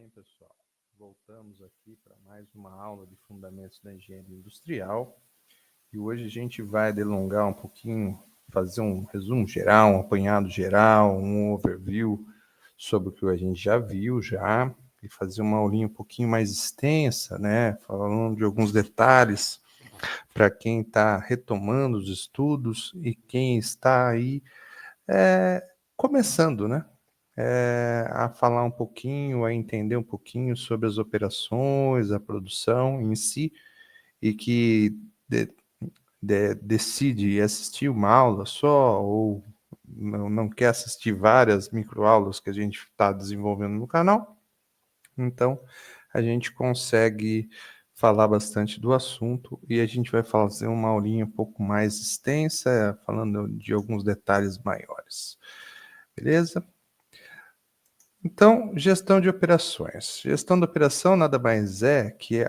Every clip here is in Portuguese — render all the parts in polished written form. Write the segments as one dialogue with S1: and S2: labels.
S1: bem, pessoal? Voltamos aqui para mais uma aula de Fundamentos da Engenharia Industrial e hoje a gente vai delongar um pouquinho, fazer um resumo geral, um apanhado geral, um overview sobre o que a gente já viu e fazer uma aulinha um pouquinho mais extensa, né? Falando de alguns detalhes para quem está retomando os estudos e quem está aí começando, né? A falar um pouquinho, a entender um pouquinho sobre as operações, a produção em si, e que decide assistir uma aula só, ou não quer assistir várias microaulas que a gente está desenvolvendo no canal, então a gente consegue falar bastante do assunto e a gente vai fazer uma aulinha um pouco mais extensa, falando de alguns detalhes maiores. Beleza? Então, gestão de operações. Gestão de operação nada mais é que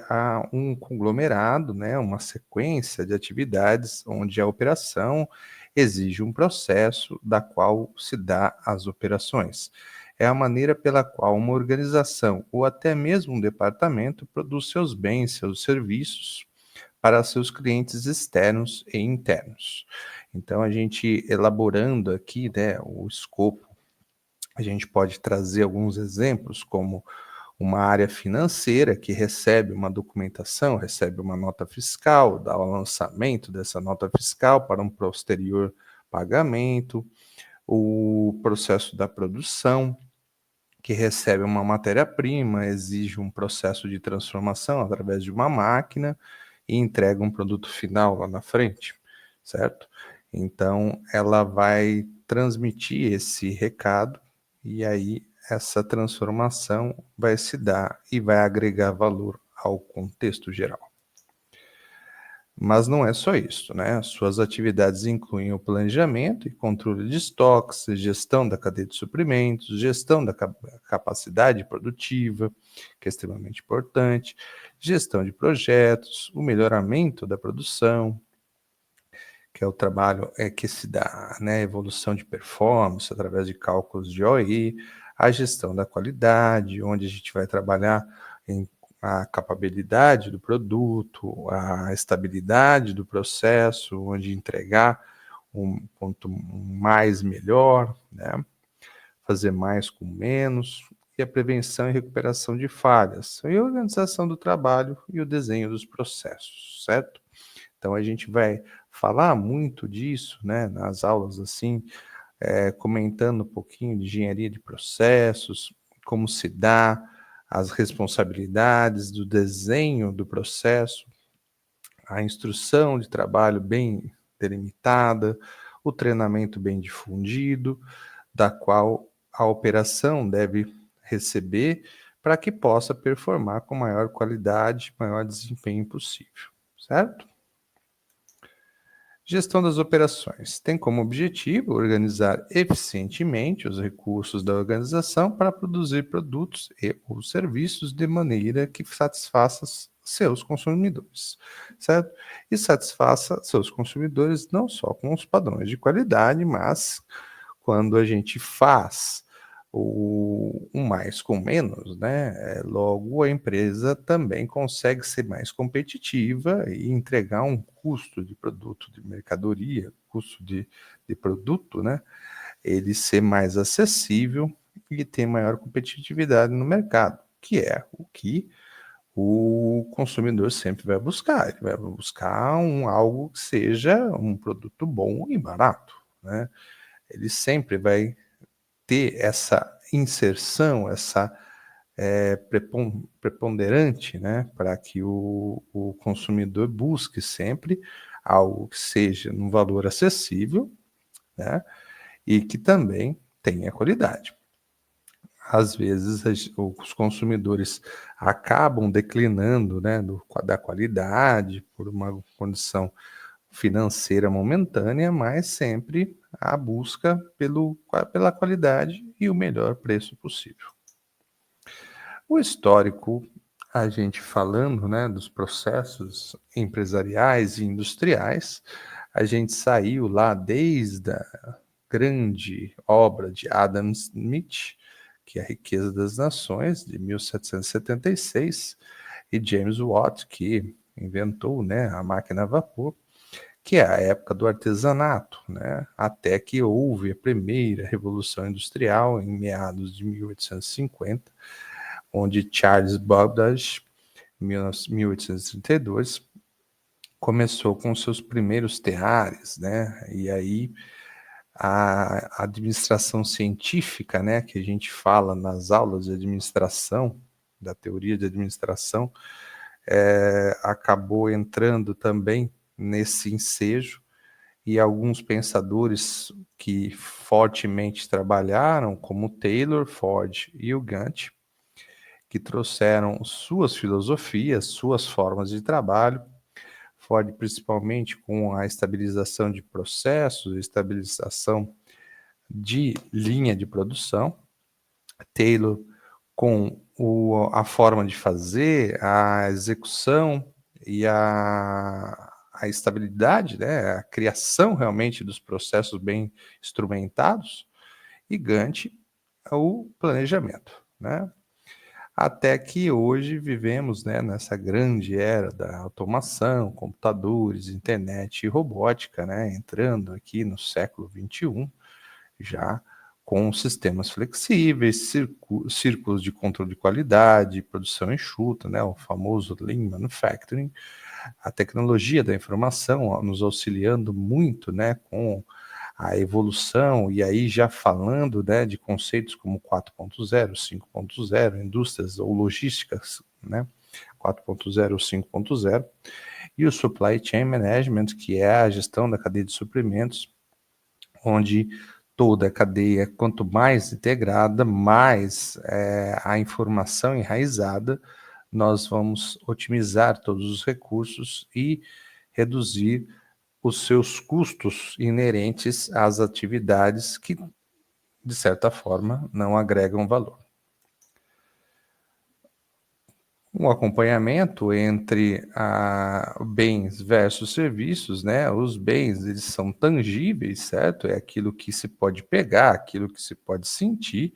S1: um conglomerado, né, uma sequência de atividades onde a operação exige um processo da qual se dá as operações. É a maneira pela qual uma organização ou até mesmo um departamento produz seus bens, seus serviços para seus clientes externos e internos. Então, a gente elaborando aqui, né, o escopo, a gente pode trazer alguns exemplos, como uma área financeira que recebe uma documentação, recebe uma nota fiscal, dá o lançamento dessa nota fiscal para um posterior pagamento, o processo da produção, que recebe uma matéria-prima, exige um processo de transformação através de uma máquina e entrega um produto final lá na frente, certo? Então, ela vai transmitir esse recado e aí essa transformação vai se dar e vai agregar valor ao contexto geral. Mas não é só isso, né? Suas atividades incluem o planejamento e controle de estoques, gestão da cadeia de suprimentos, gestão da capacidade produtiva, que é extremamente importante, gestão de projetos, o melhoramento da produção, que é o trabalho que se dá, né? Evolução de performance através de cálculos de OI, a gestão da qualidade, onde a gente vai trabalhar em a capabilidade do produto, a estabilidade do processo, onde entregar quanto mais melhor, né? Fazer mais com menos, e a prevenção e recuperação de falhas, e a organização do trabalho e o desenho dos processos, certo? Então a gente vai falar muito disso, né, nas aulas assim, comentando um pouquinho de engenharia de processos, como se dá, as responsabilidades do desenho do processo, a instrução de trabalho bem delimitada, o treinamento bem difundido, da qual a operação deve receber para que possa performar com maior qualidade, maior desempenho possível, certo? Gestão das operações tem como objetivo organizar eficientemente os recursos da organização para produzir produtos e ou serviços de maneira que satisfaça seus consumidores, certo? E satisfaça seus consumidores não só com os padrões de qualidade, mas quando a gente faz o mais com menos, né? Logo, a empresa também consegue ser mais competitiva e entregar um custo de produto, de mercadoria, custo de produto, né? Ele ser mais acessível e ter maior competitividade no mercado, que é o que o consumidor sempre vai buscar. Ele vai buscar algo que seja um produto bom e barato, né? Ele sempre vai ter essa inserção, essa preponderante, né, para que o consumidor busque sempre algo que seja num valor acessível, né, e que também tenha qualidade. Às vezes os consumidores acabam declinando, né, da qualidade por uma condição financeira momentânea, mas sempre a busca pela qualidade e o melhor preço possível. O histórico, a gente falando, né, dos processos empresariais e industriais, a gente saiu lá desde a grande obra de Adam Smith, que é A Riqueza das Nações, de 1776, e James Watt, que inventou, né, a máquina a vapor, que é a época do artesanato, né, até que houve a primeira Revolução Industrial, em meados de 1850, onde Charles Babbage, em 1832, começou com seus primeiros teares, né, e aí a administração científica, né, que a gente fala nas aulas de administração, da teoria de administração, acabou entrando também nesse ensejo, e alguns pensadores que fortemente trabalharam, como Taylor, Ford e o Gantt, que trouxeram suas filosofias, suas formas de trabalho, Ford principalmente com a estabilização de processos, estabilização de linha de produção, Taylor com a forma de fazer, a execução e a estabilidade, né, a criação realmente dos processos bem instrumentados, e Gantt o planejamento, né? Até que hoje vivemos, né, nessa grande era da automação, computadores, internet e robótica, né, entrando aqui no século XXI, já com sistemas flexíveis, círculos de controle de qualidade, produção enxuta, né, o famoso Lean Manufacturing, a tecnologia da informação nos auxiliando muito, né, com a evolução, e aí já falando, né, de conceitos como 4.0, 5.0, indústrias ou logísticas, né, 4.0 ou 5.0, e o Supply Chain Management, que é a gestão da cadeia de suprimentos, onde toda a cadeia, quanto mais integrada, mais a informação enraizada, nós vamos otimizar todos os recursos e reduzir os seus custos inerentes às atividades que, de certa forma, não agregam valor. Um acompanhamento entre bens versus serviços, né? Os bens, eles são tangíveis, certo? É aquilo que se pode pegar, aquilo que se pode sentir,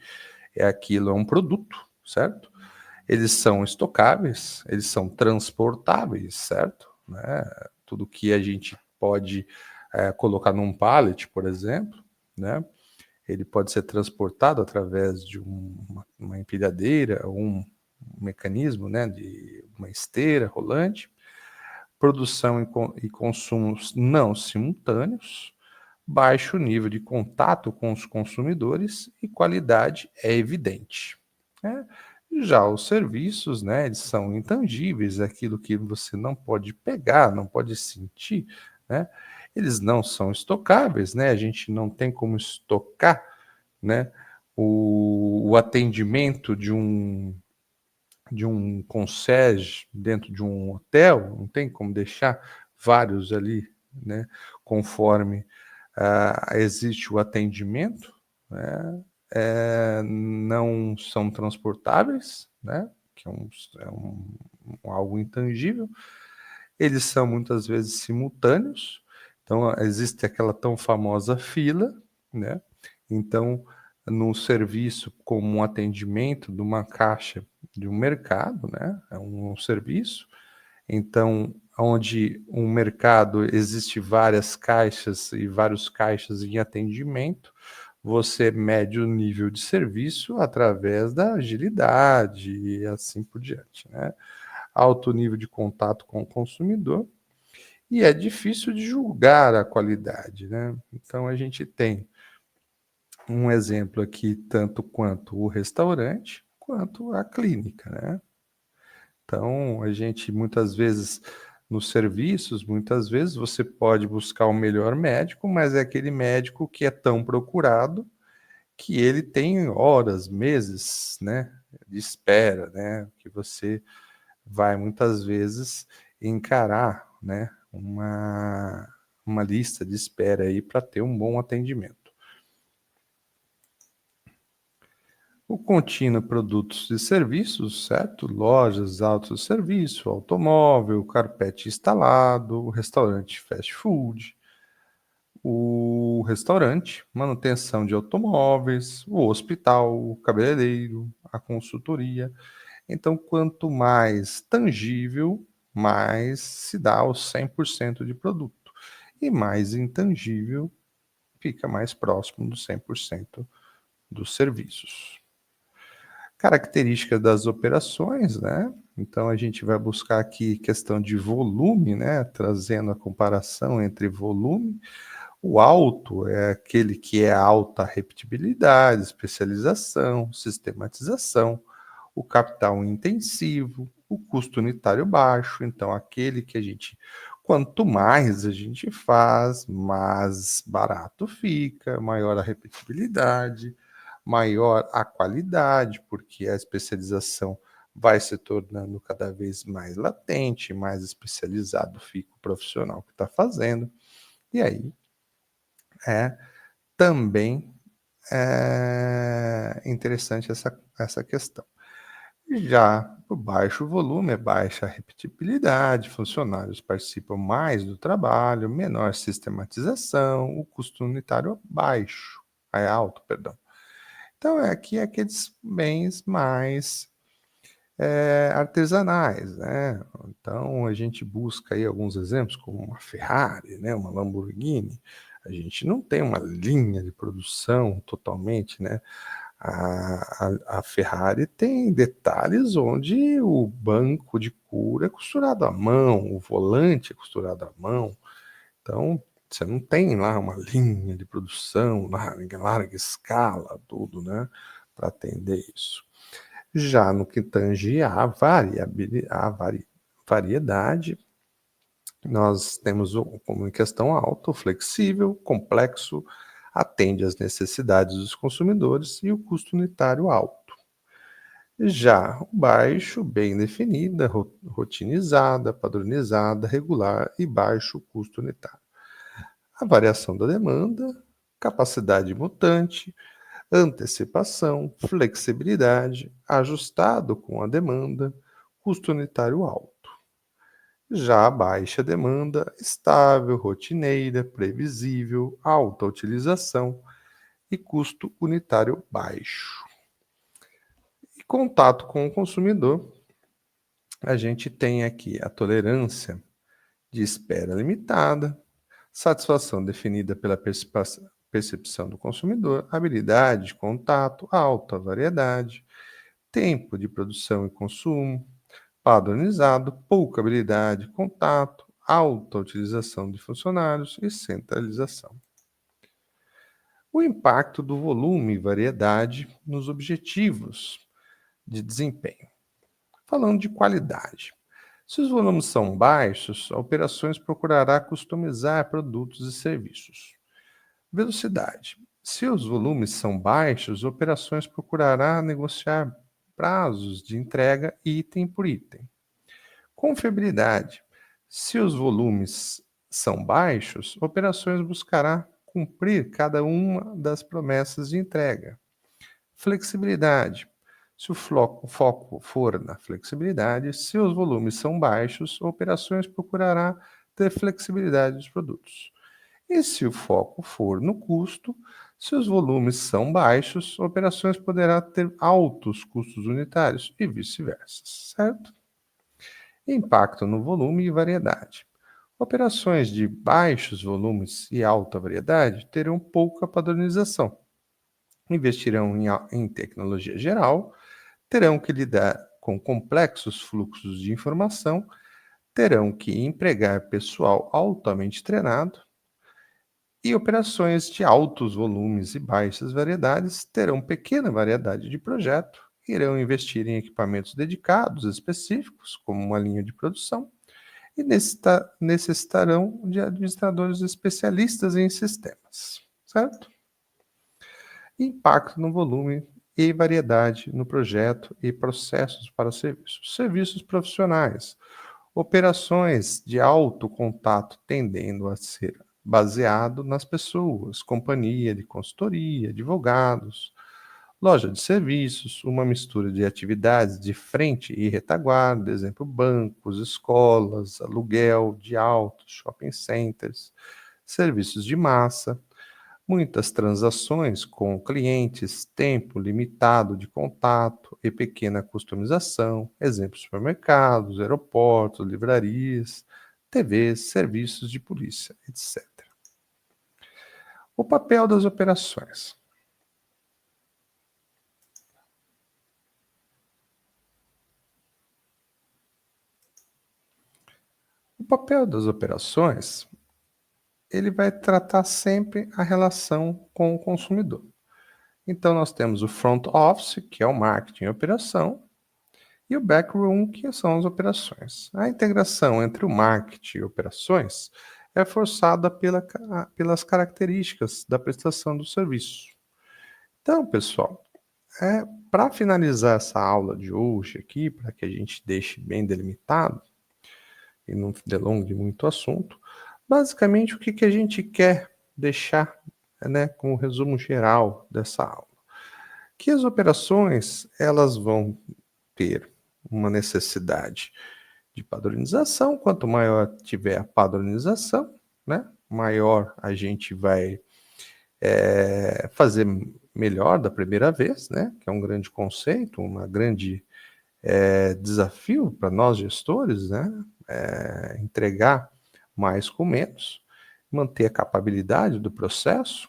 S1: é um produto, certo? Eles são estocáveis, eles são transportáveis, certo? Né? Tudo que a gente pode colocar num pallet, por exemplo, né? Ele pode ser transportado através de uma empilhadeira ou um mecanismo, né, de uma esteira rolante, produção e consumos não simultâneos, baixo nível de contato com os consumidores e qualidade é evidente, né? Já os serviços, né, eles são intangíveis, aquilo que você não pode pegar, não pode sentir, né? Eles não são estocáveis, né? A gente não tem como estocar, né, o atendimento de um concierge dentro de um hotel, não tem como deixar vários ali, né, conforme existe o atendimento, né, não são transportáveis, né, que algo intangível, eles são muitas vezes simultâneos, então existe aquela tão famosa fila, né, então no serviço como um atendimento de uma caixa de um mercado, né, é um serviço, então onde um mercado existe várias caixas e vários caixas em atendimento, você mede o nível de serviço através da agilidade e assim por diante, né? Alto nível de contato com o consumidor, e é difícil de julgar a qualidade, né? Então a gente tem um exemplo aqui, tanto quanto o restaurante, quanto a clínica, né? Então, a gente muitas vezes, nos serviços, muitas vezes você pode buscar o melhor médico, mas é aquele médico que é tão procurado que ele tem horas, meses, né, de espera, né, que você vai muitas vezes encarar, né, uma lista de espera aí para ter um bom atendimento. O contínuo produtos e serviços, certo? Lojas, autosserviço, automóvel, carpete instalado, restaurante fast food. o restaurante, manutenção de automóveis, o hospital, o cabeleireiro, a consultoria. Então, quanto mais tangível, mais se dá os 100% de produto. E mais intangível, fica mais próximo dos 100% dos serviços. Características das operações, né? Então, a gente vai buscar aqui questão de volume, né? Trazendo a comparação entre volume. O alto é aquele que é alta repetibilidade, especialização, sistematização, o capital intensivo, o custo unitário baixo, então aquele que a gente, quanto mais a gente faz, mais barato fica, maior a repetibilidade, maior a qualidade, porque a especialização vai se tornando cada vez mais latente, mais especializado fica o profissional que está fazendo, e aí é também interessante essa questão. Já o baixo volume é baixa repetibilidade, funcionários participam mais do trabalho, menor sistematização, o custo unitário baixo, é alto, perdão. Então, aqui é aqueles bens mais artesanais, né? Então, a gente busca aí alguns exemplos, como uma Ferrari, né? Uma Lamborghini. A gente não tem uma linha de produção totalmente, né? A Ferrari tem detalhes onde o banco de couro é costurado à mão, o volante é costurado à mão. Então, você não tem lá uma linha de produção, larga escala, tudo, né? Para atender isso. Já no que tange à variedade, nós temos como questão alto, flexível, complexo, atende às necessidades dos consumidores e o custo unitário alto. Já o baixo, bem definida, rotinizada, padronizada, regular e baixo custo unitário. A variação da demanda, capacidade mutante, antecipação, flexibilidade, ajustado com a demanda, custo unitário alto. Já a baixa demanda, estável, rotineira, previsível, alta utilização e custo unitário baixo. E contato com o consumidor, a gente tem aqui a tolerância de espera limitada, satisfação definida pela percepção do consumidor, habilidade de contato, alta variedade, tempo de produção e consumo, padronizado, pouca habilidade, contato, alta utilização de funcionários e centralização. O impacto do volume e variedade nos objetivos de desempenho. Falando de qualidade. Se os volumes são baixos, a operações procurará customizar produtos e serviços. Velocidade. Se os volumes são baixos, operações procurará negociar prazos de entrega item por item. Confiabilidade. Se os volumes são baixos, operações buscará cumprir cada uma das promessas de entrega. Flexibilidade. Se o foco for na flexibilidade, se os volumes são baixos, operações procurará ter flexibilidade dos produtos. E se o foco for no custo, se os volumes são baixos, operações poderá ter altos custos unitários e vice-versa, certo? Impacto no volume e variedade. Operações de baixos volumes e alta variedade terão pouca padronização. Investirão em tecnologia geral, terão que lidar com complexos fluxos de informação, terão que empregar pessoal altamente treinado, e operações de altos volumes e baixas variedades terão pequena variedade de projeto, irão investir em equipamentos dedicados específicos, como uma linha de produção, e necessitarão de administradores especialistas em sistemas, certo? Impacto no volume e variedade no projeto e processos para serviços. Serviços profissionais. Operações de alto contato tendendo a ser baseado nas pessoas, companhia de consultoria, advogados, loja de serviços, uma mistura de atividades de frente e retaguarda, exemplo, bancos, escolas, aluguel de autos, shopping centers, serviços de massa, muitas transações com clientes, tempo limitado de contato e pequena customização, exemplo, supermercados, aeroportos, livrarias, TVs, serviços de polícia, etc. O papel das operações. O papel das operações, ele vai tratar sempre a relação com o consumidor. Então, nós temos o front office, que é o marketing e operação, e o backroom, que são as operações. A integração entre o marketing e operações é forçada pelas características da prestação do serviço. Então, pessoal, para finalizar essa aula de hoje aqui, para que a gente deixe bem delimitado e não delongue muito o assunto, basicamente o que a gente quer deixar, né, com o resumo geral dessa aula? Que as operações elas vão ter uma necessidade de padronização. Quanto maior tiver a padronização, né, maior a gente vai fazer melhor da primeira vez, né, que é um grande conceito, uma grande desafio para nós gestores, né, entregar mais com menos, manter a capabilidade do processo,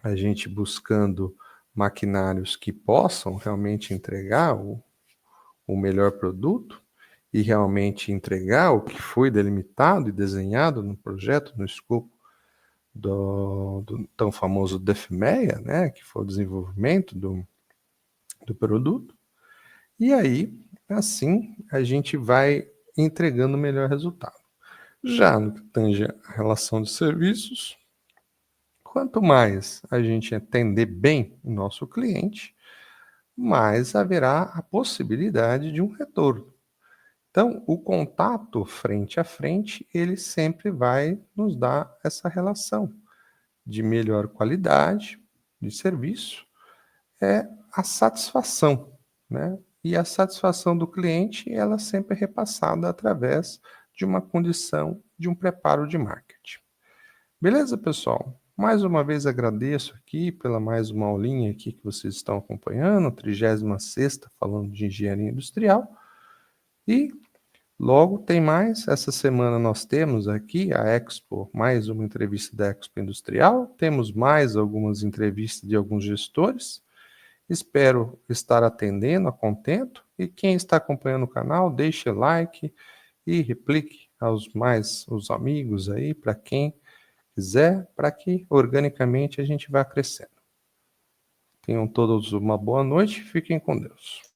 S1: a gente buscando maquinários que possam realmente entregar o melhor produto e realmente entregar o que foi delimitado e desenhado no projeto, no escopo do tão famoso DFMEA, né, que foi o desenvolvimento do produto. E aí, assim, a gente vai entregando o melhor resultado. Já no que tange a relação de serviços, quanto mais a gente atender bem o nosso cliente, mais haverá a possibilidade de um retorno. Então, o contato frente a frente, ele sempre vai nos dar essa relação de melhor qualidade de serviço, é a satisfação, né? E a satisfação do cliente, ela sempre é repassada através de uma condição de um preparo de marketing. Beleza, pessoal? Mais uma vez agradeço aqui pela mais uma aulinha aqui que vocês estão acompanhando, 36ª falando de engenharia industrial. E logo tem mais. Essa semana nós temos aqui a Expo, mais uma entrevista da Expo Industrial. Temos mais algumas entrevistas de alguns gestores. Espero estar atendendo a contento. E quem está acompanhando o canal, deixe like e replique os amigos aí, para quem quiser, para que organicamente a gente vá crescendo. Tenham todos uma boa noite, fiquem com Deus.